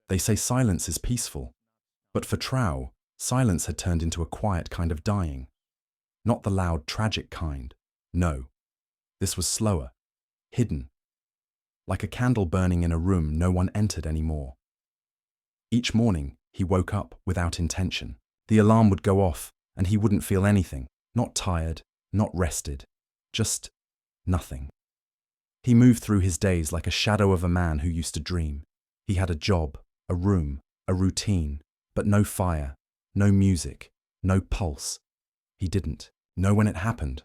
They say silence is peaceful. But for Traore, silence had turned into a quiet kind of dying. Not the loud, tragic kind. No. This was slower, hidden. Like a candle burning in a room no one entered anymore. Each morning, he woke up without intention. The alarm would go off, and he wouldn't feel anything. Not tired, not rested. Just nothing. He moved through his days like a shadow of a man who used to dream. He had a job, a room, a routine, but no fire, no music, no pulse. He didn't know when it happened.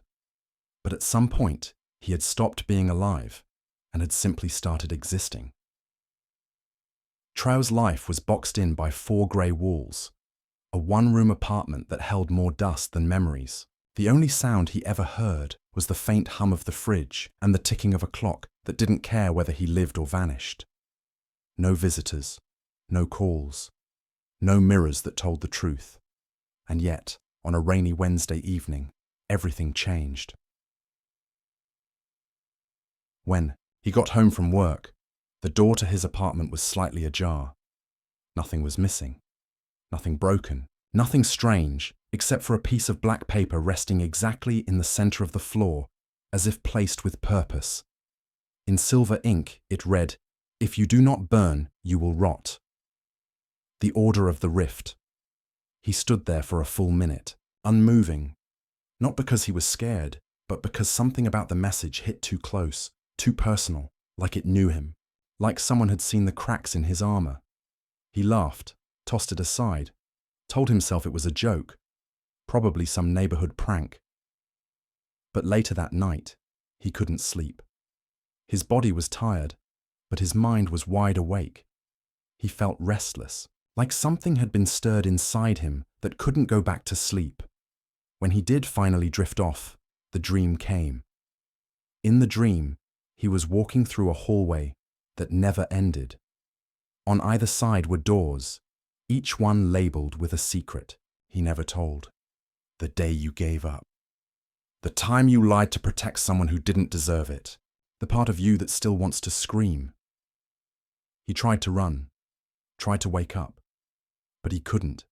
But at some point, he had stopped being alive and had simply started existing. Traore's life was boxed in by 4 grey walls, a one-room apartment that held more dust than memories. The only sound he ever heard was the faint hum of the fridge and the ticking of a clock that didn't care whether he lived or vanished. No visitors, no calls, no mirrors that told the truth. And yet, on a rainy Wednesday evening, everything changed. When he got home from work, the door to his apartment was slightly ajar. Nothing was missing, nothing broken, nothing strange, except for a piece of black paper resting exactly in the center of the floor, as if placed with purpose. In silver ink, it read, "If you do not burn, you will rot." The order of the rift. He stood there for a full minute, unmoving, not because he was scared, but because something about the message hit too close, too personal, like it knew him, like someone had seen the cracks in his armor. He laughed, tossed it aside, told himself it was a joke, probably some neighborhood prank. But later that night, he couldn't sleep. His body was tired, but his mind was wide awake. He felt restless, like something had been stirred inside him that couldn't go back to sleep. When he did finally drift off, the dream came. In the dream, he was walking through a hallway that never ended. On either side were doors, each one labeled with a secret he never told. The day you gave up. The time you lied to protect someone who didn't deserve it. The part of you that still wants to scream. He tried to run, tried to wake up, but he couldn't.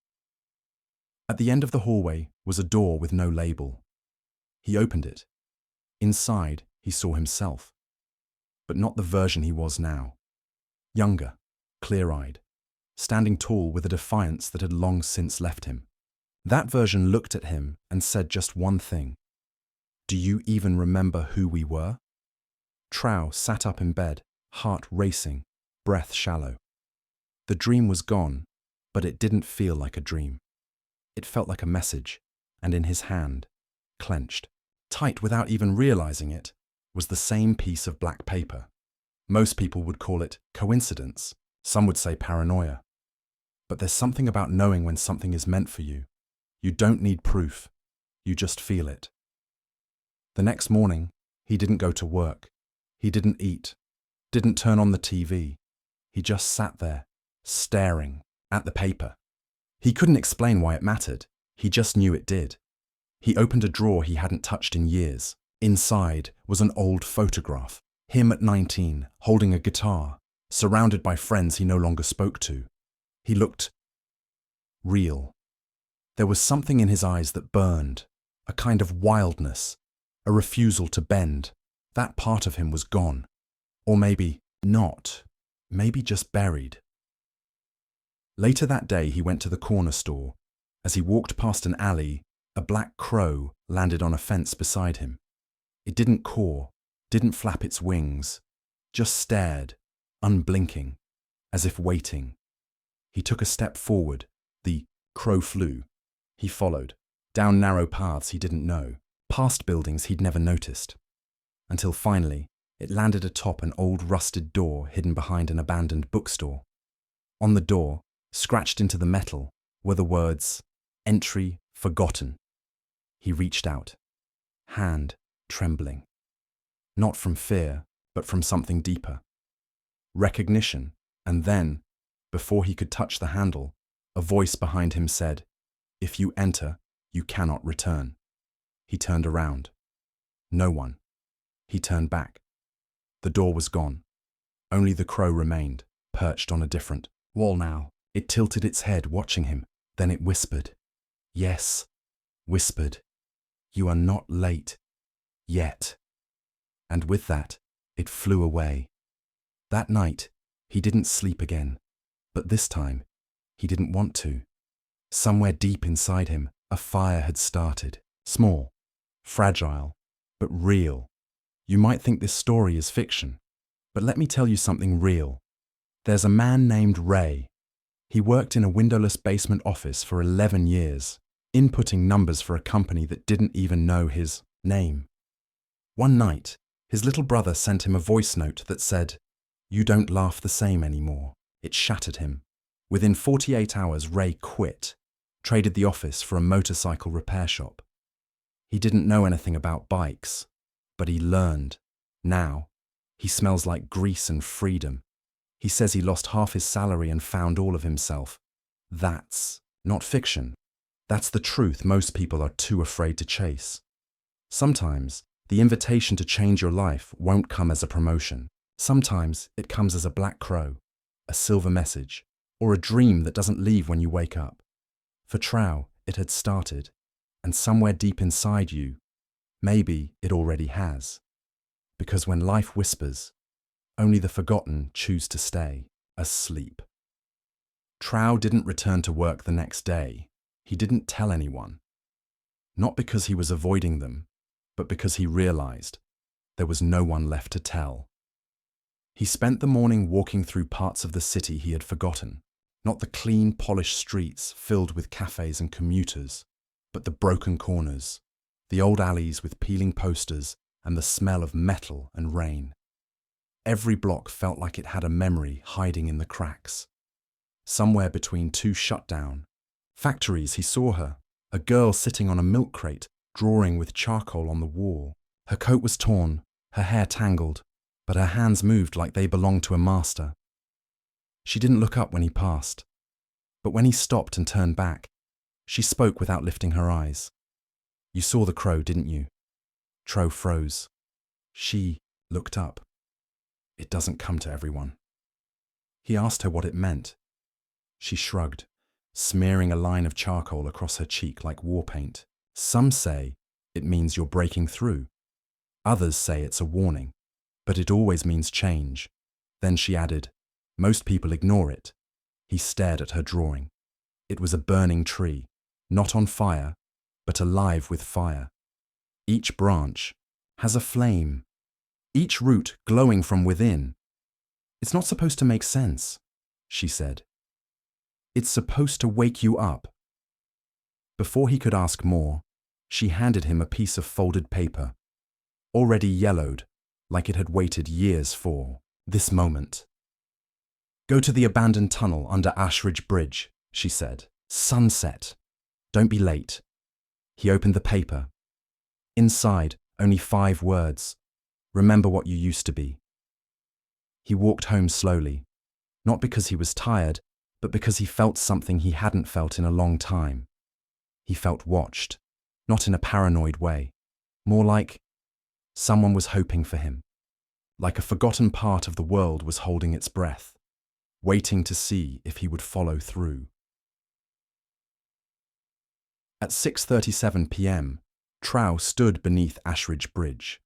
At the end of the hallway was a door with no label. He opened it. Inside, he saw himself, but not the version he was now. Younger, clear-eyed, standing tall with a defiance that had long since left him. That version looked at him and said just one thing. "Do you even remember who we were?" Traore sat up in bed, heart racing, breath shallow. The dream was gone, but it didn't feel like a dream. It felt like a message, and in his hand, clenched, tight without even realizing it, was the same piece of black paper. Most people would call it coincidence. Some would say paranoia. But there's something about knowing when something is meant for you. You don't need proof. You just feel it. The next morning, he didn't go to work. He didn't eat. Didn't turn on the TV. He just sat there, staring at the paper. He couldn't explain why it mattered. He just knew it did. He opened a drawer he hadn't touched in years. Inside was an old photograph. Him at 19, holding a guitar, surrounded by friends he no longer spoke to. He looked real. There was something in his eyes that burned, a kind of wildness, a refusal to bend. That part of him was gone. Or maybe not. Maybe just buried. Later that day, he went to the corner store. As he walked past an alley, a black crow landed on a fence beside him. It didn't caw, didn't flap its wings, just stared, unblinking, as if waiting. He took a step forward. The crow flew. He followed, down narrow paths he didn't know, past buildings he'd never noticed, until finally it landed atop an old rusted door hidden behind an abandoned bookstore. On the door, scratched into the metal, were the words, "Entry forgotten." He reached out, hand trembling. Not from fear, but from something deeper. Recognition, and then, before he could touch the handle, a voice behind him said, "If you enter, you cannot return." He turned around. No one. He turned back. The door was gone. Only the crow remained, perched on a different wall now. It tilted its head, watching him. Then it whispered. Yes, whispered. You are not late. Yet. And with that, it flew away. That night, he didn't sleep again. But this time, he didn't want to. Somewhere deep inside him, a fire had started. Small, fragile, but real. You might think this story is fiction, but let me tell you something real. There's a man named Ray. He worked in a windowless basement office for 11 years, inputting numbers for a company that didn't even know his name. One night, his little brother sent him a voice note that said, "You don't laugh the same anymore." It shattered him. Within 48 hours, Ray quit, traded the office for a motorcycle repair shop. He didn't know anything about bikes, but he learned. Now, he smells like grease and freedom. He says he lost half his salary and found all of himself. That's not fiction. That's the truth most people are too afraid to chase. Sometimes, the invitation to change your life won't come as a promotion. Sometimes it comes as a black crow, a silver message, or a dream that doesn't leave when you wake up. For Traore, it had started, and somewhere deep inside you, maybe it already has. Because when life whispers, only the forgotten choose to stay asleep. Traore didn't return to work the next day. He didn't tell anyone. Not because he was avoiding them, but because he realized there was no one left to tell. He spent the morning walking through parts of the city he had forgotten, not the clean, polished streets filled with cafes and commuters, but the broken corners, the old alleys with peeling posters and the smell of metal and rain. Every block felt like it had a memory hiding in the cracks. Somewhere between two shutdown factories, he saw her, a girl sitting on a milk crate, drawing with charcoal on the wall. Her coat was torn, her hair tangled, but her hands moved like they belonged to a master. She didn't look up when he passed, but when he stopped and turned back, she spoke without lifting her eyes. "You saw the crow, didn't you?" Traore froze. She looked up. "It doesn't come to everyone." He asked her what it meant. She shrugged, smearing a line of charcoal across her cheek like war paint. "Some say it means you're breaking through. Others say it's a warning, but it always means change." Then she added, "Most people ignore it." He stared at her drawing. It was a burning tree, not on fire, but alive with fire. Each branch has a flame, each root glowing from within. "It's not supposed to make sense," she said. "It's supposed to wake you up." Before he could ask more, she handed him a piece of folded paper, already yellowed, like it had waited years for this moment. "Go to the abandoned tunnel under Ashridge Bridge," she said. "Sunset. Don't be late." He opened the paper. Inside, only 5 words. "Remember what you used to be." He walked home slowly, not because he was tired, but because he felt something he hadn't felt in a long time. He felt watched, not in a paranoid way, more like someone was hoping for him, like a forgotten part of the world was holding its breath, waiting to see if he would follow through. At 6:37 p.m., Traore stood beneath Ashridge Bridge.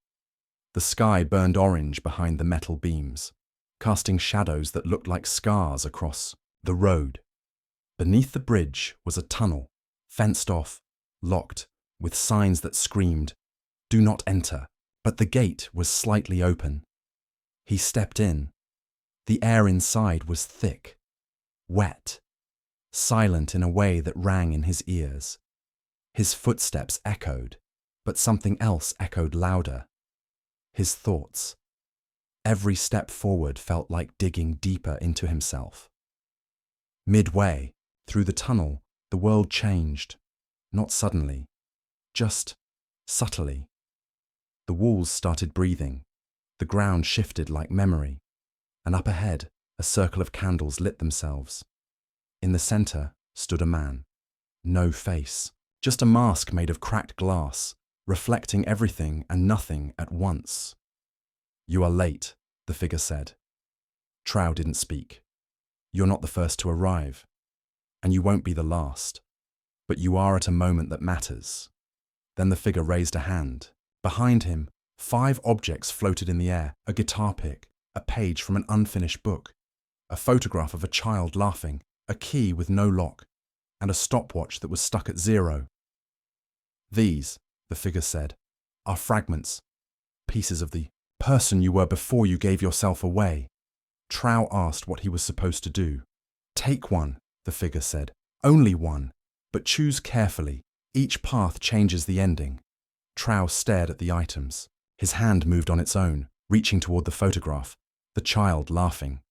The sky burned orange behind the metal beams, casting shadows that looked like scars across the road. Beneath the bridge was a tunnel, fenced off, locked, with signs that screamed, "Do not enter," but the gate was slightly open. He stepped in. The air inside was thick, wet, silent in a way that rang in his ears. His footsteps echoed, but something else echoed louder. His thoughts. Every step forward felt like digging deeper into himself. Midway, through the tunnel, the world changed. Not suddenly, just subtly. The walls started breathing. The ground shifted like memory. And up ahead, a circle of candles lit themselves. In the center stood a man. No face, just a mask made of cracked glass, reflecting everything and nothing at once. "You are late," the figure said. Traore didn't speak. You're not the first to arrive, and you won't be the last. But you are at a moment that matters. Then the figure raised a hand. Behind him, 5 objects floated in the air: a guitar pick, a page from an unfinished book, a photograph of a child laughing, a key with no lock, and a stopwatch that was stuck at 0. These, the figure said, are fragments, pieces of the person you were before you gave yourself away. Traore asked what he was supposed to do. Take one, the figure said. Only one, but choose carefully. Each path changes the ending. Traore stared at the items. His hand moved on its own, reaching toward the photograph, the child laughing.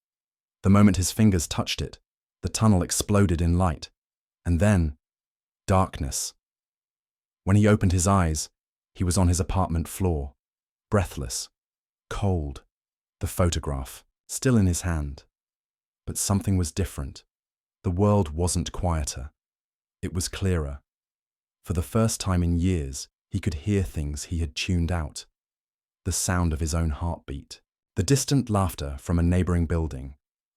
The moment his fingers touched it, the tunnel exploded in light, and then darkness. When he opened his eyes, he was on his apartment floor, breathless, cold, the photograph still in his hand. But something was different. The world wasn't quieter. It was clearer. For the first time in years, he could hear things he had tuned out. The sound of his own heartbeat, the distant laughter from a neighboring building,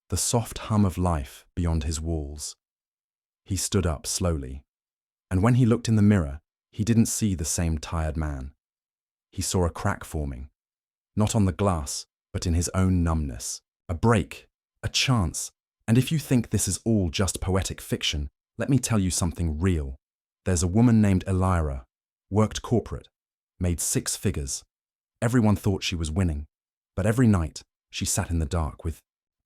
the soft hum of life beyond his walls. He stood up slowly, and when he looked in the mirror, he didn't see the same tired man. He saw a crack forming, not on the glass, but in his own numbness. A break, a chance. And if you think this is all just poetic fiction, let me tell you something real. There's a woman named Elira, worked corporate, made 6 figures. Everyone thought she was winning, but every night she sat in the dark with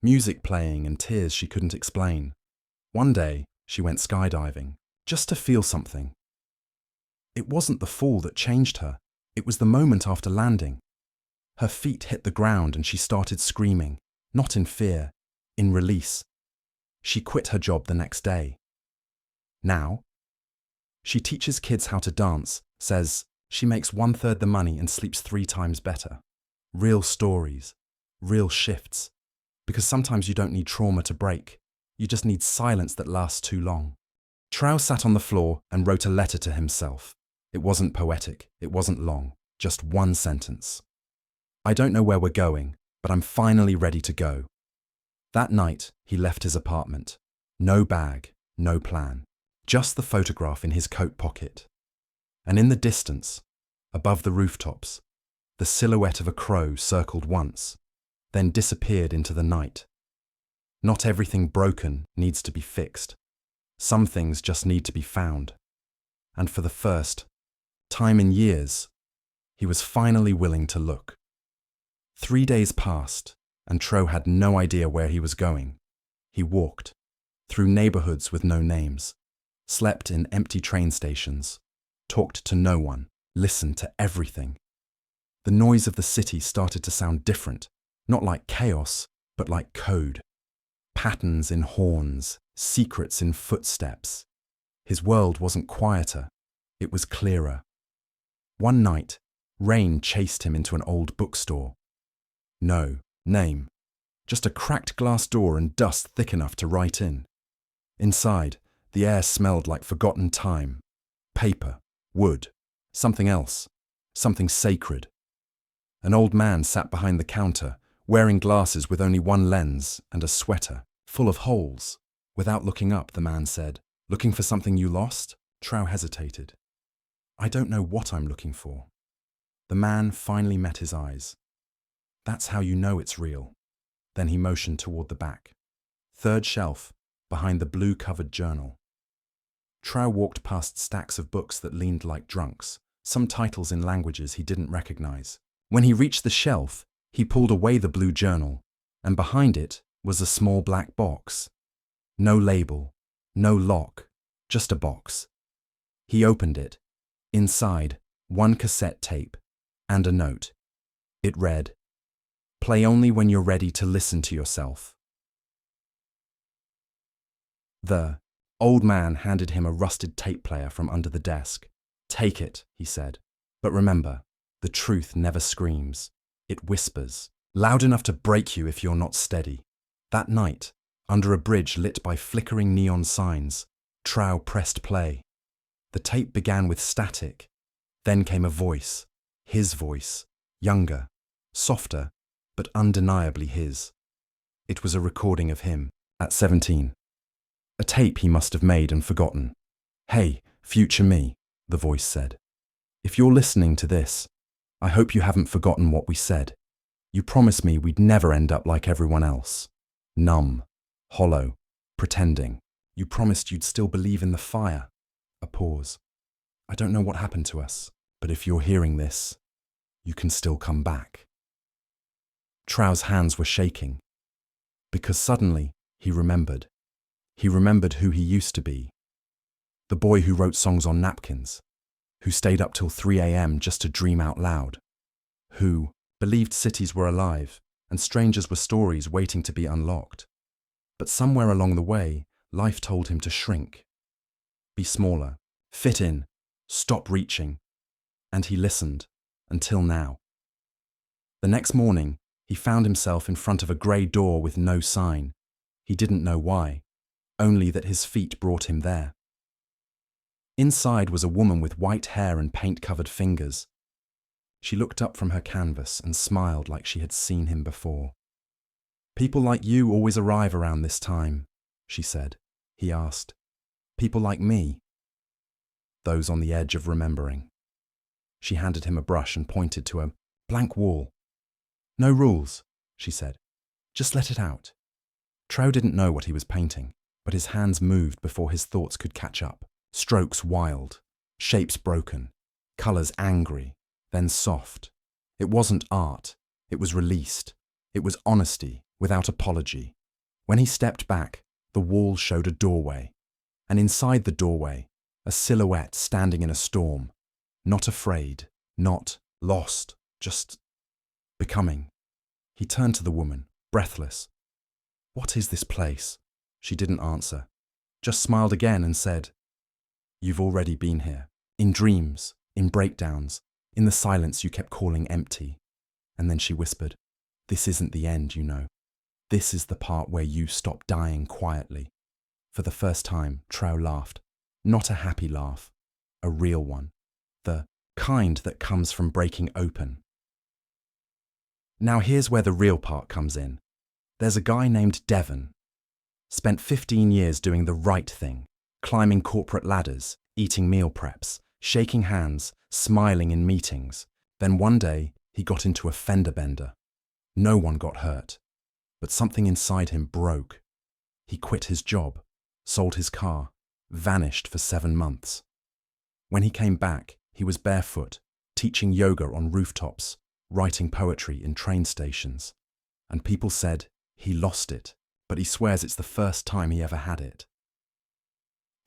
music playing and tears she couldn't explain. One day she went skydiving, just to feel something. It wasn't the fall that changed her, it was the moment after landing. Her feet hit the ground and she started screaming, not in fear, in release. She quit her job the next day. Now, she teaches kids how to dance, says she makes 1/3 the money and sleeps 3 times better. Real stories, real shifts. Because sometimes you don't need trauma to break. You just need silence that lasts too long. Traore sat on the floor and wrote a letter to himself. It wasn't poetic, it wasn't long, just 1 sentence. I don't know where we're going, but I'm finally ready to go. That night, he left his apartment. No bag, no plan, just the photograph in his coat pocket. And in the distance, above the rooftops, the silhouette of a crow circled once, then disappeared into the night. Not everything broken needs to be fixed. Some things just need to be found. And for the first time in years, he was finally willing to look. 3 days passed, and Traore had no idea where he was going. He walked through neighborhoods with no names, slept in empty train stations, talked to no one, listened to everything. The noise of the city started to sound different, not like chaos, but like code. Patterns in horns, secrets in footsteps. His world wasn't quieter, it was clearer. One night, rain chased him into an old bookstore. No name, just a cracked glass door and dust thick enough to write in. Inside, the air smelled like forgotten time, paper, wood, something else, something sacred. An old man sat behind the counter, wearing glasses with only 1 lens and a sweater, full of holes. Without looking up, the man said, "Looking for something you lost?" Traore hesitated. "I don't know what I'm looking for." The man finally met his eyes. "That's how you know it's real." Then he motioned toward the back. 3rd shelf, behind the blue-covered journal. Traore walked past stacks of books that leaned like drunks, some titles in languages he didn't recognize. When he reached the shelf, he pulled away the blue journal, and behind it was a small black box. No label, no lock, just a box. He opened it. Inside, 1 cassette tape and a note. It read, "Play only when you're ready to listen to yourself." The old man handed him a rusted tape player from under the desk. "Take it," he said. "But remember, the truth never screams. It whispers, loud enough to break you if you're not steady." That night, under a bridge lit by flickering neon signs, Traore pressed play. The tape began with static. Then came a voice, his voice, younger, softer, but undeniably his. It was a recording of him, At 17. A tape he must have made and forgotten. "Hey, future me," the voice said. "If you're listening to this, I hope you haven't forgotten what we said. You promised me we'd never end up like everyone else. Numb, hollow, pretending. You promised you'd still believe in the fire." A pause. "I don't know what happened to us, but if you're hearing this, you can still come back." Traore's hands were shaking, because suddenly he remembered. He remembered who he used to be. The boy who wrote songs on napkins, who stayed up till 3 a.m. just to dream out loud, who believed cities were alive and strangers were stories waiting to be unlocked. But somewhere along the way, life told him to shrink, be smaller, fit in, stop reaching, and he listened until now. The next morning, he found himself in front of a grey door with no sign. He didn't know why, only that his feet brought him there. Inside was a woman with white hair and paint-covered fingers. She looked up from her canvas and smiled like she had seen him before. "People like you always arrive around this time," she said. He asked. "People like me?" "Those on the edge of remembering." She handed him a brush and pointed to a blank wall. "No rules," she said. "Just let it out." Traore didn't know what he was painting, but his hands moved before his thoughts could catch up. Strokes wild, shapes broken, colours angry, then soft. It wasn't art, it was released. It was honesty, without apology. When he stepped back, the wall showed a doorway, and inside the doorway, a silhouette standing in a storm. Not afraid, not lost, just becoming. He turned to the woman, breathless. "What is this place?" She didn't answer, just smiled again and said, "You've already been here, in dreams, in breakdowns, in the silence you kept calling empty." And then she whispered, "This isn't the end, you know. This is the part where you stop dying quietly." For the first time, Traore laughed. Not a happy laugh, a real one. The kind that comes from breaking open. Now here's where the real part comes in. There's a guy named Devon. Spent 15 years doing the right thing, climbing corporate ladders, eating meal preps, shaking hands, smiling in meetings. Then one day, he got into a fender bender. No one got hurt, but something inside him broke. He quit his job, sold his car, vanished for 7 months. When he came back, he was barefoot, teaching yoga on rooftops, writing poetry in train stations. And people said he lost it, but he swears it's the first time he ever had it.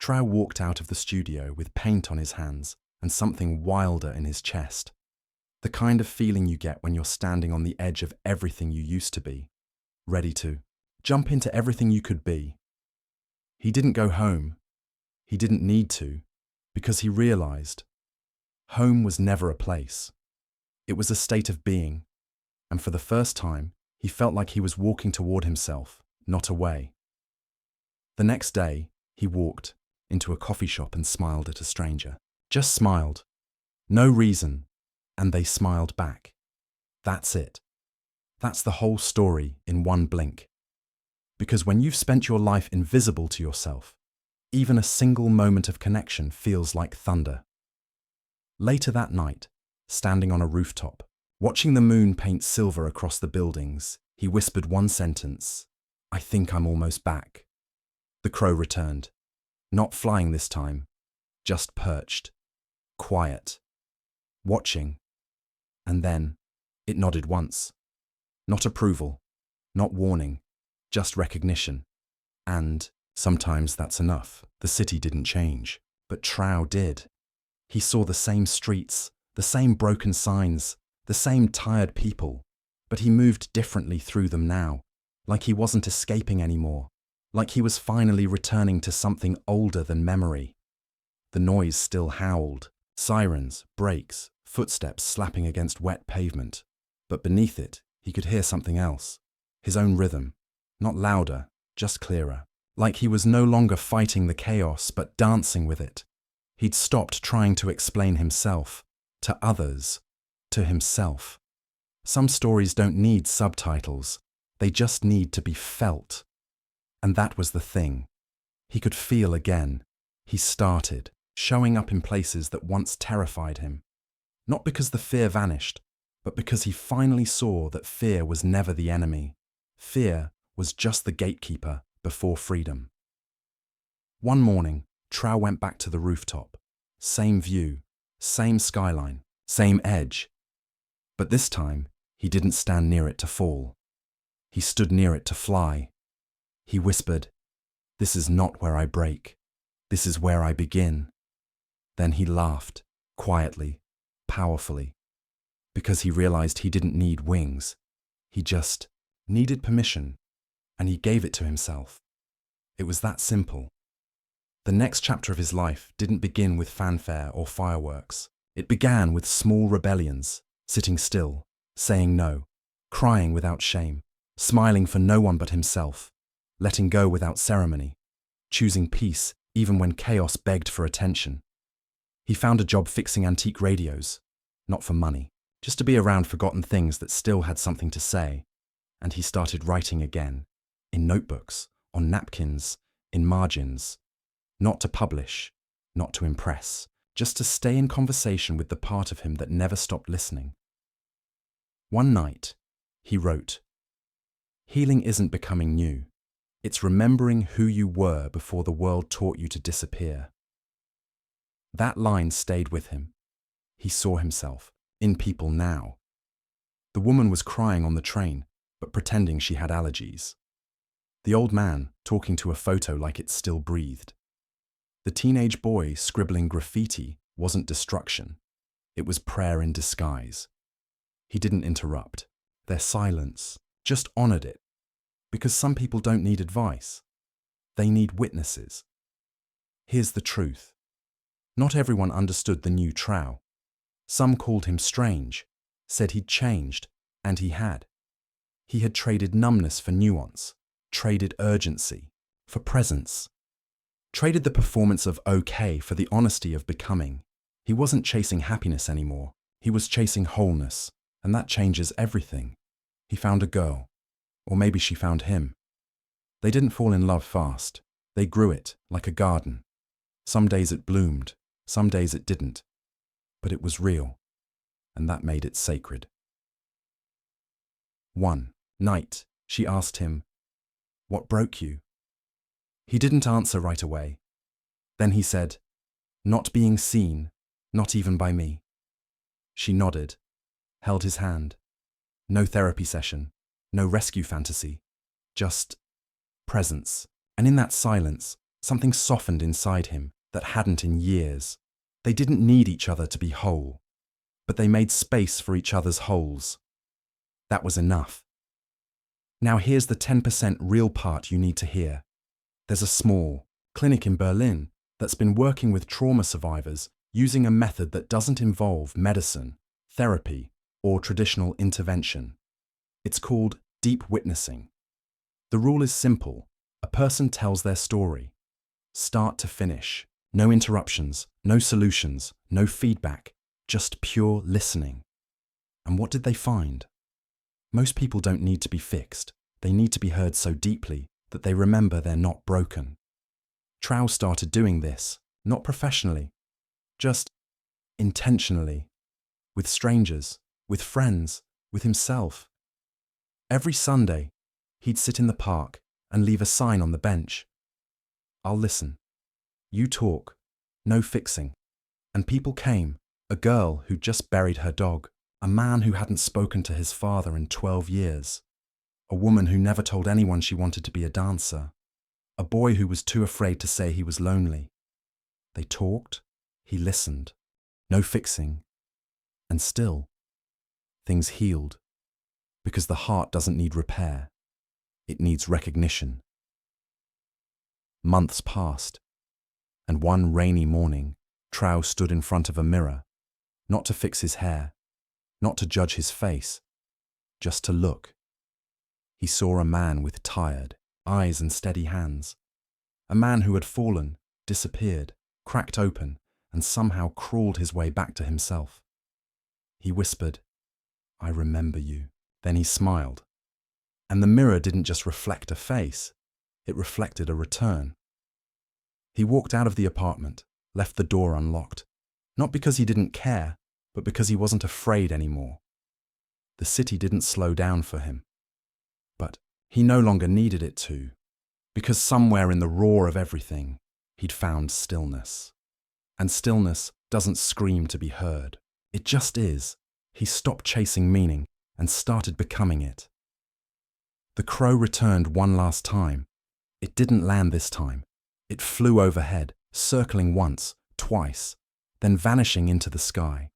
Traore walked out of the studio with paint on his hands and something wilder in his chest. The kind of feeling you get when you're standing on the edge of everything you used to be, ready to jump into everything you could be. He didn't go home. He didn't need to, because he realized home was never a place. It was a state of being, and for the first time, he felt like he was walking toward himself, not away. The next day, he walked into a coffee shop and smiled at a stranger. Just smiled. No reason, and they smiled back. That's it. That's the whole story in one blink. Because when you've spent your life invisible to yourself, even a single moment of connection feels like thunder. Later that night, standing on a rooftop, watching the moon paint silver across the buildings, he whispered one sentence, "I think I'm almost back." The crow returned, not flying this time, just perched, quiet, watching, and then it nodded once. Not approval, not warning, just recognition. And sometimes that's enough. The city didn't change, but Traore did. He saw the same streets, the same broken signs, the same tired people, but he moved differently through them now, like he wasn't escaping anymore, like he was finally returning to something older than memory. The noise still howled, sirens, brakes, footsteps slapping against wet pavement, but beneath it, he could hear something else, his own rhythm, not louder, just clearer, like he was no longer fighting the chaos but dancing with it. He'd stopped trying to explain himself, to others, to himself. Some stories don't need subtitles, they just need to be felt. And that was the thing. He could feel again. He started showing up in places that once terrified him. Not because the fear vanished, but because he finally saw that fear was never the enemy. Fear was just the gatekeeper before freedom. One morning, Traore went back to the rooftop. Same view, same skyline, same edge. But this time, he didn't stand near it to fall. He stood near it to fly. He whispered, "This is not where I break. This is where I begin." Then he laughed, quietly, powerfully, because he realized he didn't need wings. He just needed permission, and he gave it to himself. It was that simple. The next chapter of his life didn't begin with fanfare or fireworks. It began with small rebellions, sitting still, saying no, crying without shame, smiling for no one but himself, letting go without ceremony, choosing peace even when chaos begged for attention. He found a job fixing antique radios, not for money, just to be around forgotten things that still had something to say. And he started writing again, in notebooks, on napkins, in margins, not to publish, not to impress, just to stay in conversation with the part of him that never stopped listening. One night, he wrote, "Healing isn't becoming new. It's remembering who you were before the world taught you to disappear." That line stayed with him. He saw himself in people now. The woman was crying on the train, but pretending she had allergies. The old man talking to a photo like it still breathed. The teenage boy scribbling graffiti wasn't destruction. It was prayer in disguise. He didn't interrupt. Their silence just honored it. Because some people don't need advice. They need witnesses. Here's the truth. Not everyone understood the new Traore. Some called him strange, said he'd changed, and he had. He had traded numbness for nuance, traded urgency for presence, traded the performance of okay for the honesty of becoming. He wasn't chasing happiness anymore. He was chasing wholeness, and that changes everything. He found a girl, or maybe she found him. They didn't fall in love fast. They grew it like a garden. Some days it bloomed, some days it didn't. But it was real, and that made it sacred. One night, she asked him, "What broke you?" He didn't answer right away. Then he said, "Not being seen, not even by me." She nodded, held his hand. No therapy session, no rescue fantasy, just presence. And in that silence, something softened inside him that hadn't in years. They didn't need each other to be whole, but they made space for each other's holes. That was enough. Now here's the 10% real part you need to hear. There's a small clinic in Berlin that's been working with trauma survivors using a method that doesn't involve medicine, therapy, or traditional intervention. It's called deep witnessing. The rule is simple. A person tells their story, start to finish. No interruptions, no solutions, no feedback, just pure listening. And what did they find? Most people don't need to be fixed. They need to be heard so deeply that they remember they're not broken. Traore started doing this, not professionally, just intentionally, with strangers, with friends, with himself. Every Sunday, he'd sit in the park and leave a sign on the bench. "I'll listen. You talk. No fixing." And people came. A girl who'd just buried her dog. A man who hadn't spoken to his father in 12 years. A woman who never told anyone she wanted to be a dancer. A boy who was too afraid to say he was lonely. They talked. He listened. No fixing. And still, things healed. Because the heart doesn't need repair. It needs recognition. Months passed. And one rainy morning, Traore stood in front of a mirror, not to fix his hair, not to judge his face, just to look. He saw a man with tired eyes and steady hands, a man who had fallen, disappeared, cracked open, and somehow crawled his way back to himself. He whispered, "I remember you." Then he smiled. And the mirror didn't just reflect a face, It reflected a return. He walked out of the apartment, left the door unlocked, not because he didn't care, but because he wasn't afraid anymore. The city didn't slow down for him. But he no longer needed it to, because somewhere in the roar of everything, he'd found stillness. And stillness doesn't scream to be heard. It just is. He stopped chasing meaning and started becoming it. The crow returned one last time. It didn't land this time. It flew overhead, circling once, twice, then vanishing into the sky.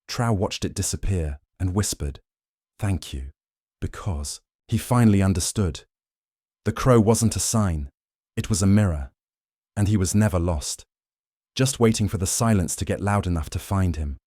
Traore watched it disappear and whispered, "Thank you," because he finally understood. The crow wasn't a sign. It was a mirror. And he was never lost, just waiting for the silence to get loud enough to find him.